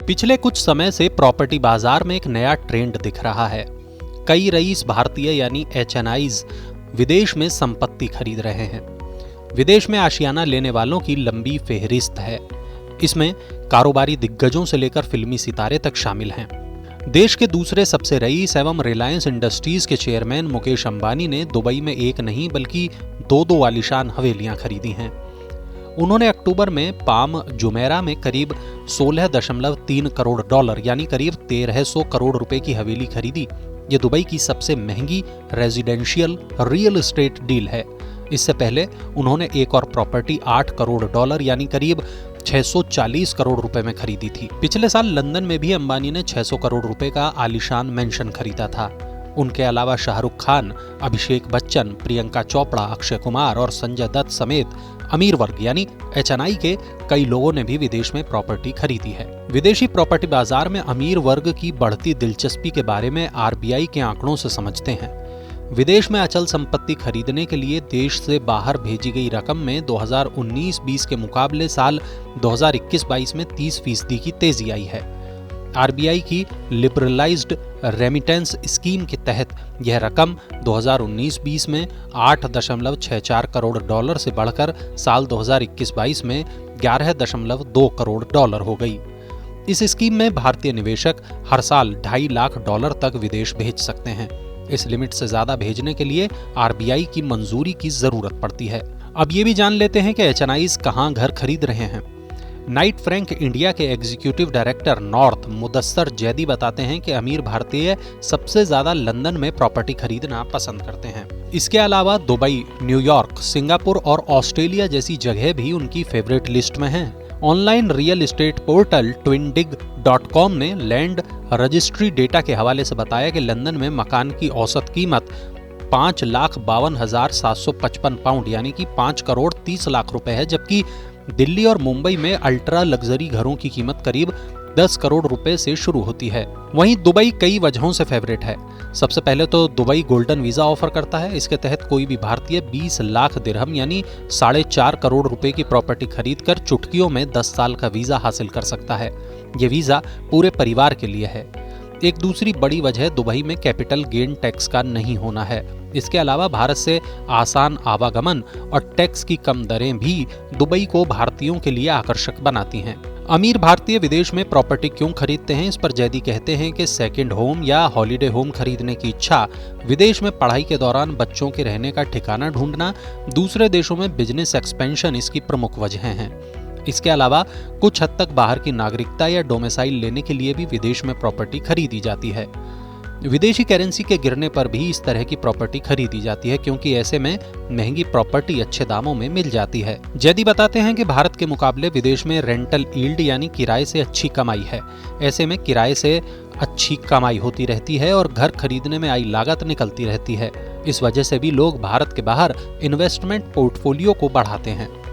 पिछले कुछ समय से प्रॉपर्टी बाजार में एक नया ट्रेंड दिख रहा है। कई रईस भारतीय यानी HNIs विदेश में संपत्ति खरीद रहे हैं। विदेश में आशियाना लेने वालों की लंबी फेहरिस्त है। इसमें कारोबारी दिग्गजों से लेकर फिल्मी सितारे तक शामिल हैं। देश के दूसरे सबसे रईस एवं रिलायंस इंडस्ट्रीज के चेयरमैन मुकेश अंबानी ने दुबई में एक नहीं बल्कि दो आलीशान हवेलियां खरीदी हैं। उन्होंने अक्टूबर में पाम जुमेरा में करीब 16.3 करोड़ डॉलर यानी करीब 1300 करोड़ रुपए की हवेली खरीदी। ये दुबई की सबसे महंगी रेजिडेंशियल रियल एस्टेट डील है। इससे पहले उन्होंने एक और प्रॉपर्टी 8 करोड़ डॉलर यानी करीब 640 करोड़ रुपए में खरीदी थी। पिछले साल लंदन में भी अंबानी ने 600 करोड़ रुपए का आलीशान मेंशन खरीदा था। उनके अलावा शाहरुख खान, अभिषेक बच्चन, प्रियंका चोपड़ा, अक्षय कुमार और संजय दत्त समेत अमीर वर्ग यानी HNI के कई लोगों ने भी विदेश में प्रॉपर्टी खरीदी है। विदेशी प्रॉपर्टी बाजार में अमीर वर्ग की बढ़ती दिलचस्पी के बारे में RBI के आंकड़ों से समझते हैं। विदेश में अचल संपत्ति खरीदने के लिए देश से बाहर भेजी गई रकम में 2019-20 के मुकाबले साल 2021-22 में 30% की तेजी आई है। RBI की लिबरलाइज्ड रेमिटेंस स्कीम के तहत यह रकम 2019-20 में 8.64 करोड़ डॉलर से बढ़कर साल 2021-22 में 11.2 करोड़ डॉलर हो गई। इस स्कीम में भारतीय निवेशक हर साल 2.5 लाख डॉलर तक विदेश भेज सकते हैं। इस लिमिट से ज्यादा भेजने के लिए RBI की मंजूरी की जरूरत पड़ती है। अब ये भी जान लेते हैं कि HNIs कहां घर खरीद रहे हैं। नाइट फ्रैंक इंडिया के executive director north Mudassar Zaidi बताते हैं कि अमीर भारतीय सबसे ज्यादा लंदन में प्रॉपर्टी खरीदना पसंद करते हैं। इसके अलावा दुबई, न्यूयॉर्क, सिंगापुर और ऑस्ट्रेलिया जैसी जगह भी उनकी फेवरेट लिस्ट में हैं। Online real estate portal twindig.com ने लैंड रजिस्ट्री डेटा के हवाले से बताया कि लंदन में मकान की औसत कीमत 5,52,755 पाउंड यानी कि 5 करोड़ 30 लाख रुपए है, जबकि दिल्ली और मुंबई में अल्ट्रा लग्जरी घरों की कीमत करीब 10 करोड़ रुपए से शुरू होती है। वहीं दुबई कई वजहों से फेवरेट है। सबसे पहले तो दुबई गोल्डन वीजा ऑफर करता है। इसके तहत कोई भी भारतीय 20 लाख दिरहम यानी 4.5 करोड़ रुपए की प्रॉपर्टी खरीदकर चुटकियों में 10 साल का वीजा हासिल कर सकता है। ये वीजा पूरे परिवार के लिए है। एक दूसरी बड़ी वजह दुबई में कैपिटल गेन टैक्स का नहीं होना है। इसके अलावा भारत से आसान आवागमन और टैक्स की कम दरें भी दुबई को भारतीयों के लिए आकर्षक बनाती हैं। अमीर भारतीय विदेश में प्रॉपर्टी क्यों खरीदते हैं, इस पर जैदी कहते हैं कि सेकंड होम या हॉलिडे होम खरीदने की इच्छा, विदेश में पढ़ाई के दौरान बच्चों के रहने का ठिकाना ढूंढना, दूसरे देशों में बिजनेस एक्सपेंशन इसकी प्रमुख वजह हैं। इसके अलावा कुछ हद तक बाहर की नागरिकता या डोमिसाइल लेने के लिए भी विदेश में प्रॉपर्टी खरीदी जाती है। विदेशी करेंसी के गिरने पर भी इस तरह की प्रॉपर्टी खरीदी जाती है, क्योंकि ऐसे में महंगी प्रॉपर्टी अच्छे दामों में मिल जाती है। जैदी बताते हैं कि भारत के मुकाबले विदेश में रेंटल यील्ड यानी किराए से अच्छी कमाई है। ऐसे में किराए से अच्छी कमाई होती रहती है और घर खरीदने में आई लागत निकलती रहती है। इस वजह से भी लोग भारत के बाहर इन्वेस्टमेंट पोर्टफोलियो को बढ़ाते हैं।